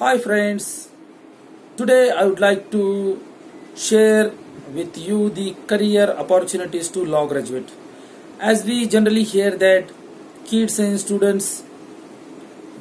Hi friends, today I would like to share with you the career opportunities to law graduate. As we generally hear that kids and students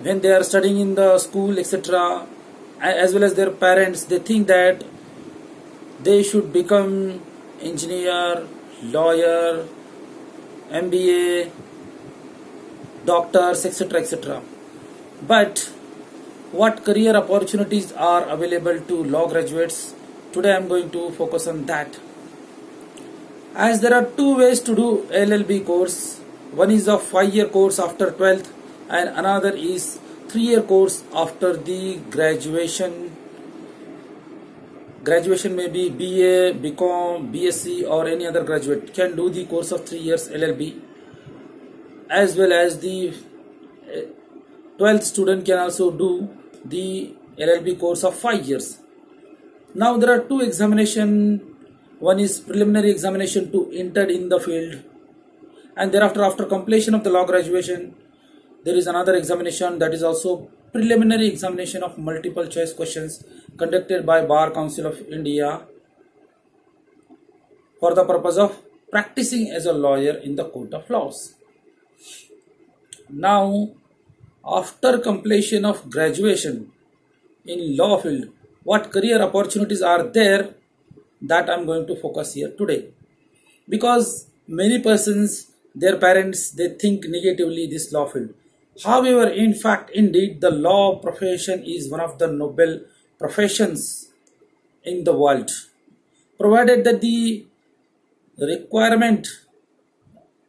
when they are studying in the school etc. as well as their parents, they think that they should become engineer, lawyer, MBA, doctors etc etc. But what career opportunities are available to law graduates? Today I am going to focus on that. As there are two ways to do LLB course. One is a 5-year course after 12th and another is 3-year course after the graduation. Graduation may be BA, BCom, BSc or any other graduate can do the course of 3 years LLB, as well as the 12th student can also do the LLB course of 5 years. Now there are two examinations. One is preliminary examination to enter in the field, and thereafter after completion of the law graduation there is another examination, that is also preliminary examination of multiple choice questions conducted by Bar Council of India for the purpose of practicing as a lawyer in the court of laws. Now after completion of graduation in law field, what career opportunities are there, that I am going to focus here today. Because many persons, their parents, they think negatively this law field. However, in fact, indeed, the law profession is one of the noble professions in the world, provided that the requirement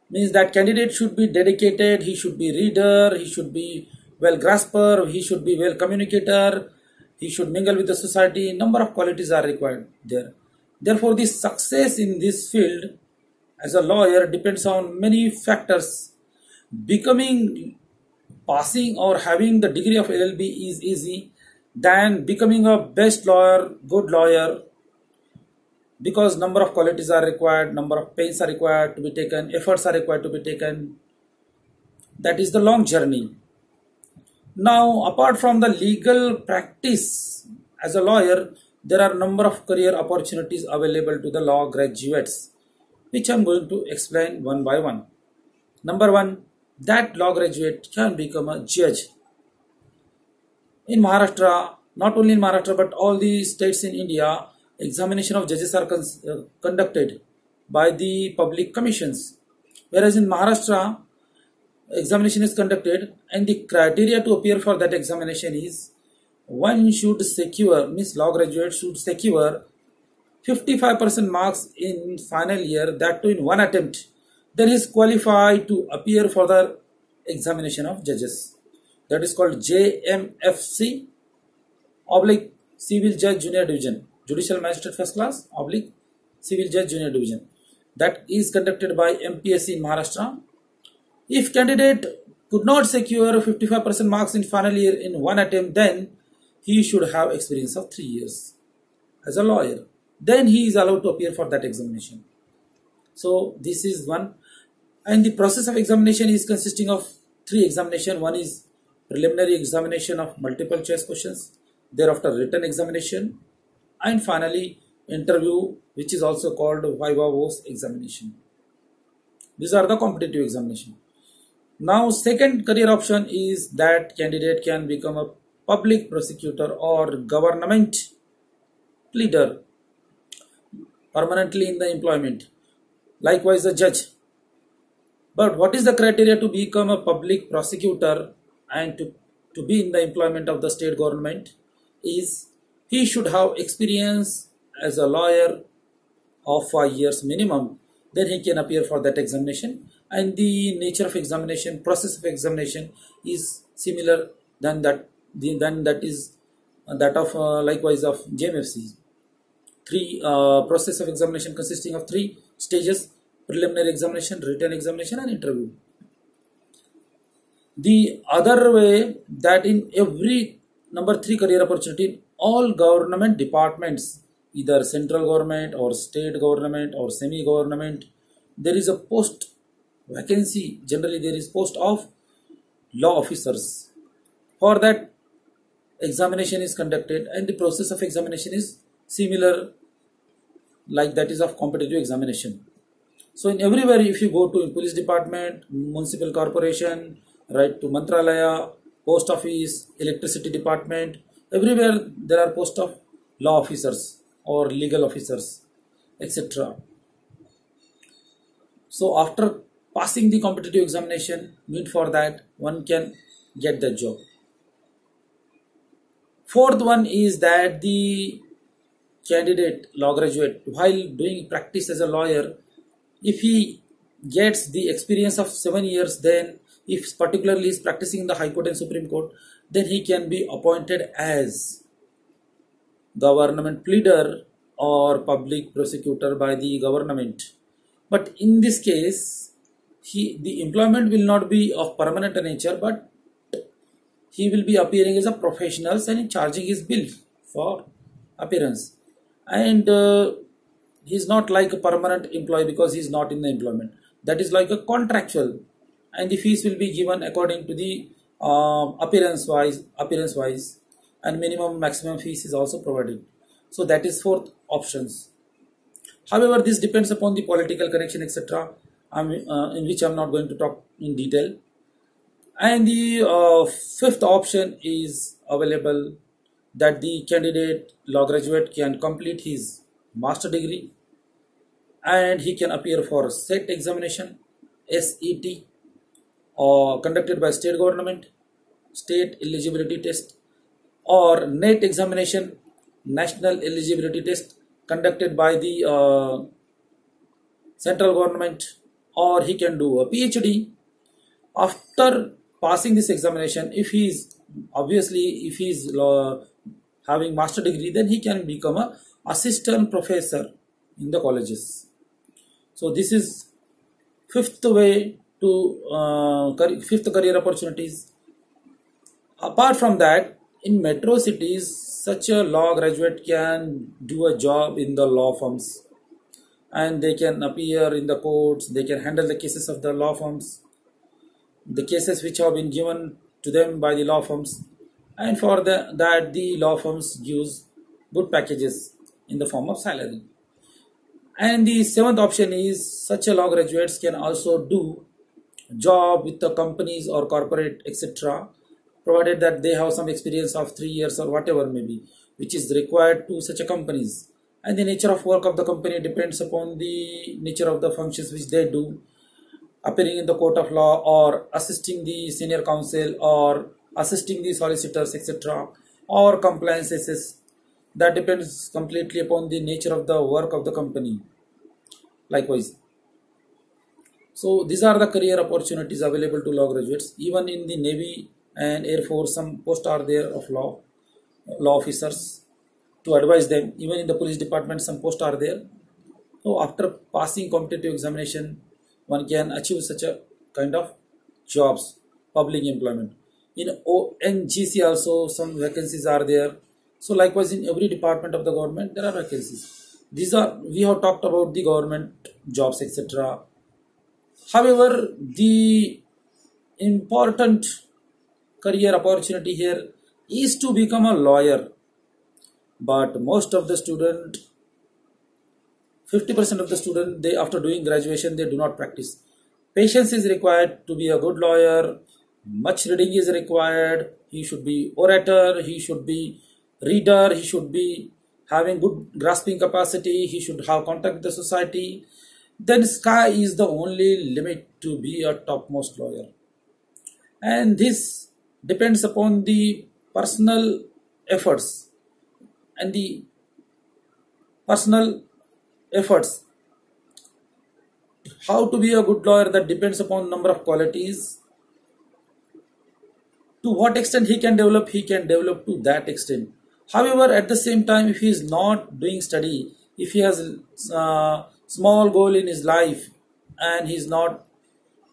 means that candidate should be dedicated, he should be reader, he should be well grasper, he should be well communicator, he should mingle with the society. Number of qualities are required there. Therefore, the success in this field as a lawyer depends on many factors. Passing or having the degree of LLB is easy than becoming a best lawyer, good lawyer, because number of qualities are required, number of pains are required to be taken, efforts are required to be taken. That is the long journey. Now, apart from the legal practice as a lawyer, there are a number of career opportunities available to the law graduates, which I am going to explain one by one. Number one, that law graduate can become a judge. In Maharashtra, not only in Maharashtra but all the states in India, examination of judges are conducted by the public commissions. Whereas in Maharashtra, examination is conducted and the criteria to appear for that examination is one should secure, means law graduate should secure 55% marks in final year, that too in one attempt. Then he is qualified to appear for the examination of judges. That is called JMFC oblique Civil Judge Junior Division, Judicial Magistrate First Class oblique Civil Judge Junior Division. That is conducted by MPSC in Maharashtra. If candidate could not secure 55% marks in final year in one attempt, then he should have experience of 3 years as a lawyer. Then he is allowed to appear for that examination. So this is one. And the process of examination is consisting of 3 examinations. One is preliminary examination of multiple choice questions, thereafter written examination, and finally interview, which is also called viva voce examination. These are the competitive examination. Now second career option is that candidate can become a public prosecutor or government pleader permanently in the employment. Likewise a judge. But what is the criteria to become a public prosecutor and to be in the employment of the state government is he should have experience as a lawyer of 5 years minimum. Then he can appear for that examination, and the nature of examination, process of examination is similar than that of likewise of JMFC. Process of examination consisting of 3 stages: preliminary examination, written examination, and interview. The other way, that in every number 3 career opportunity, all government departments, either central government or state government or semi-government, there is a post vacancy. Generally there is post of law officers. For that examination is conducted, and the process of examination is similar like that is of competitive examination. So in everywhere, if you go to police department, municipal corporation, right to Mantralaya, post office, electricity department, everywhere there are post of law officers or legal officers, etc. So after passing the competitive examination, mean for that one can get the job. Fourth one is that the candidate law graduate, while doing practice as a lawyer, if he gets the experience of 7 years, then if particularly is practicing in the High Court and Supreme Court, then he can be appointed as government pleader or public prosecutor by the government. But in this case, the employment will not be of permanent nature, but he will be appearing as a professional and charging his bill for appearance. And he is not like a permanent employee because he is not in the employment. That is like a contractual, and the fees will be given according to the appearance wise, and minimum maximum fees is also provided. So that is fourth options. However, this depends upon the political connection, etc., in which I am not going to talk in detail. And the fifth option is available, that the candidate law graduate can complete his master degree and he can appear for SET examination, SET, or conducted by state government, state eligibility test, or NET examination, national eligibility test, conducted by the central government, or he can do a PhD. After passing this examination, if he is having master degree, then he can become a assistant professor in the colleges. So this is fifth way to fifth career opportunities. Apart from that, in metro cities, such a law graduate can do a job in the law firms, and they can appear in the courts, they can handle the cases of the law firms, the cases which have been given to them by the law firms, and for that the law firms gives good packages in the form of salary. And the seventh option is such a law graduates can also do job with the companies or corporate, etc., provided that they have some experience of 3 years or whatever maybe, which is required to such a companies. And the nature of work of the company depends upon the nature of the functions which they do, appearing in the court of law or assisting the senior counsel or assisting the solicitors, etc., or compliances. That depends completely upon the nature of the work of the company. Likewise, so these are the career opportunities available to law graduates. Even in the Navy and Air Force, some posts are there of law officers to advise them. Even in the police department, some posts are there. So after passing competitive examination, one can achieve such a kind of jobs, public employment. In ONGC also some vacancies are there. So likewise, in every department of the government there are vacancies. We have talked about the government jobs, etc. However, the important career opportunity here is to become a lawyer. But most of the student, 50% of the student, they after doing graduation, they do not practice. Patience is required to be a good lawyer. Much reading is required. He should be orator. He should be reader. He should be having good grasping capacity. He should have contact with the society. Then sky is the only limit to be a topmost lawyer. And this depends upon the personal efforts and the personal efforts. How to be a good lawyer, that depends upon number of qualities. To what extent he can develop to that extent. However, at the same time, if he is not doing study, if he has a small goal in his life and he is not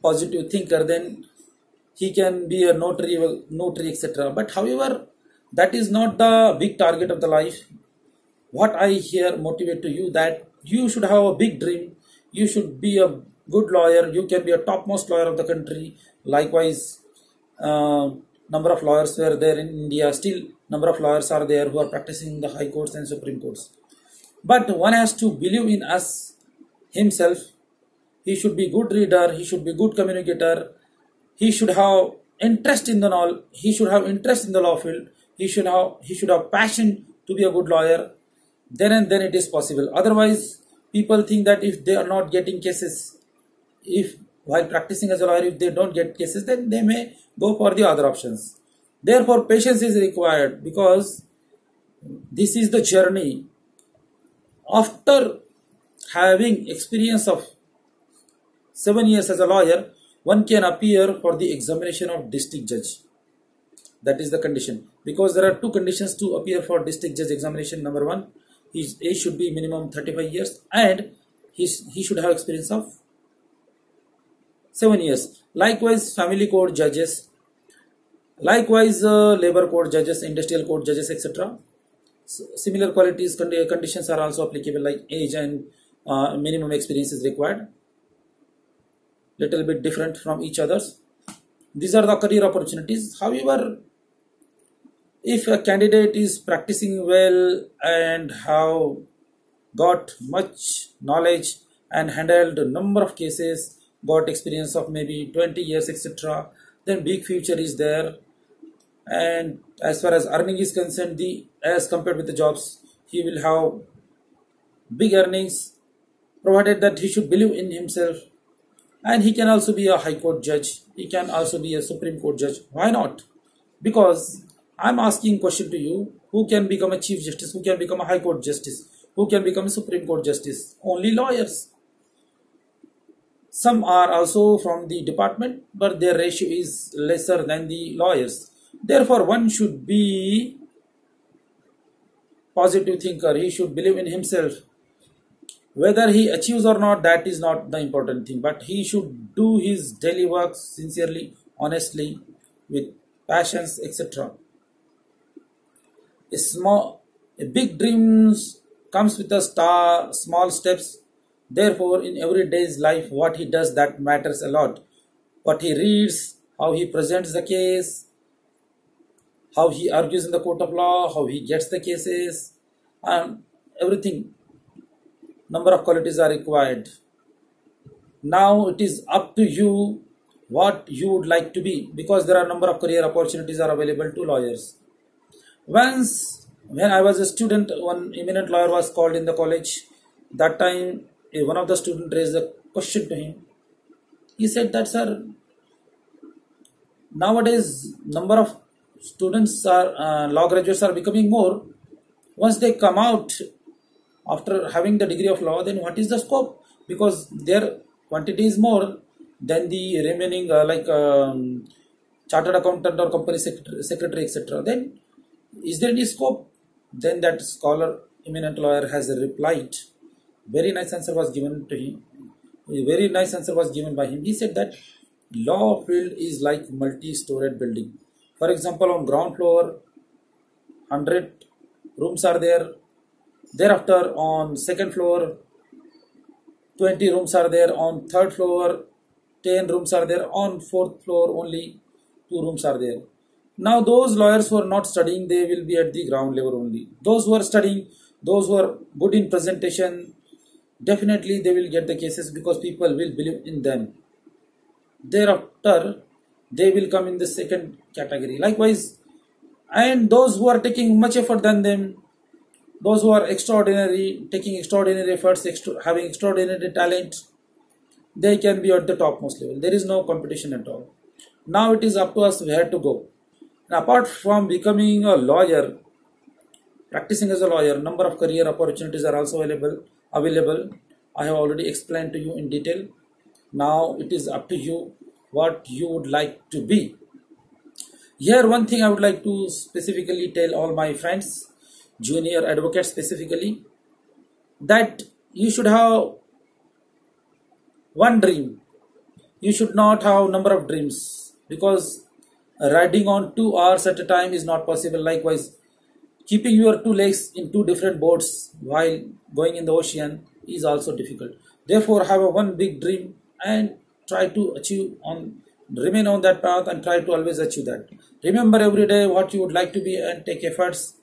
positive thinker, then he can be a notary, etc. But however, that is not the big target of the life. What I here motivate to you, that you should have a big dream. You should be a good lawyer. You can be a topmost lawyer of the country. Likewise, number of lawyers were there in India. Still, number of lawyers are there who are practicing in the high courts and supreme courts. But one has to believe in us himself. He should be good reader, he should be good communicator, he should have interest in the law, he should have interest in the law field, he should have passion to be a good lawyer. Then and then it is possible. Otherwise, people think that if they are not getting cases, if while practicing as a lawyer, if they don't get cases, then they may go for the other options. Therefore, patience is required, because this is the journey. After having experience of 7 years as a lawyer, one can appear for the examination of district judge. That is the condition, because there are two conditions to appear for district judge examination. Number one, his age should be minimum 35 years and he should have experience of 7 years. Likewise, family court judges, likewise labor court judges, industrial court judges, etc. Similar qualities, conditions are also applicable, like age and minimum experience is required. Little bit different from each others. These are the career opportunities. However, if a candidate is practicing well and have got much knowledge and handled a number of cases, got experience of maybe 20 years, etc., then big future is there. And as far as earning is concerned, as compared with the jobs, he will have big earnings, provided that he should believe in himself. And he can also be a high court judge, he can also be a supreme court judge. Why not? Because I'm asking question to you, who can become a chief justice, who can become a high court justice, who can become a supreme court justice? Only lawyers. Some are also from the department, but their ratio is lesser than the lawyers. Therefore, one should be positive thinker, he should believe in himself. Whether he achieves or not, that is not the important thing, but he should do his daily work sincerely, honestly, with passions, etc. A big dreams comes with small steps. Therefore, in everyday's life, what he does, that matters a lot. What he reads, how he presents the case, how he argues in the court of law, how he gets the cases, and everything. Number of qualities are required. Now it is up to you what you would like to be, because there are a number of career opportunities are available to lawyers. Once, when I was a student, one eminent lawyer was called in the college. That time, one of the students raised a question to him. He said that, sir, nowadays number of students are law graduates are becoming more. Once they come out after having the degree of law, then what is the scope? Because their quantity is more than the remaining chartered accountant or company secretary, etc. Then is there any scope? Then that scholar, eminent lawyer, has replied. Very nice answer was given to him. A very nice answer was given by him. He said that law field is like multi-storied building. For example, on ground floor, 100 rooms are there. Thereafter, on second floor, 20 rooms are there. On third floor, 10 rooms are there. On fourth floor, only 2 rooms are there. Now, those lawyers who are not studying, they will be at the ground level only. Those who are studying, those who are good in presentation, definitely they will get the cases, because people will believe in them. Thereafter, they will come in the second category. Likewise, and those who are taking much effort than them, those who are extraordinary, taking extraordinary efforts, having extraordinary talent, they can be at the topmost level. There is no competition at all. Now it is up to us where to go. And apart from becoming a lawyer, practicing as a lawyer, number of career opportunities are also available. I have already explained to you in detail. Now it is up to you what you would like to be. Here, one thing I would like to specifically tell all my friends, junior advocates specifically, that you should have one dream. You should not have number of dreams, because riding on 2 hours at a time is not possible. Likewise, keeping your 2 legs in 2 different boats while going in the ocean is also difficult. Therefore, have a one big dream and try to achieve on Remain on that path and try to always achieve that. Remember every day what you would like to be and take efforts,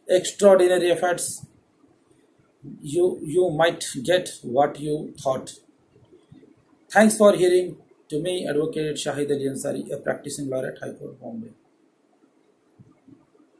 extraordinary efforts. You might get what you thought. Thanks for hearing to me, Advocate Shahid Ali Ansari, a practicing lawyer at High Court, Bombay.